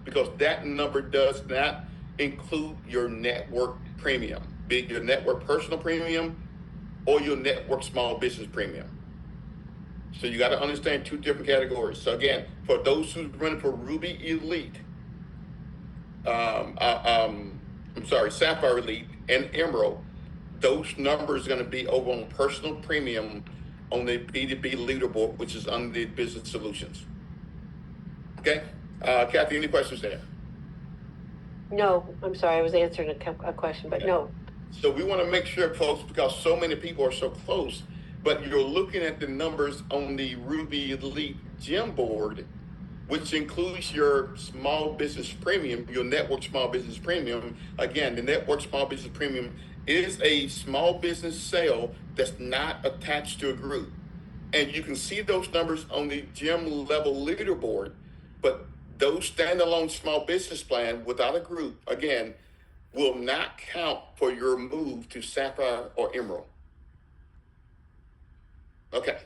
because that number does not include your network premium, be it your network personal premium or your network small business premium. So you got to understand two different categories. So again, for those who's running for Ruby Elite, Sapphire Elite and Emerald, those numbers are going to be over on personal premium on the B2B leaderboard, which is under the business solutions. Okay, Kathy, any questions there? No, I'm sorry, I was answering a question, but no. So we want to make sure, folks, because so many people are so close, but you're looking at the numbers on the Ruby Elite Gym board, which includes your small business premium, your network small business premium. Again, the network small business premium is a small business sale that's not attached to a group. And you can see those numbers on the gym level leaderboard, but those standalone small business plan without a group, again, will not count for your move to Sapphire or Emerald. Okay.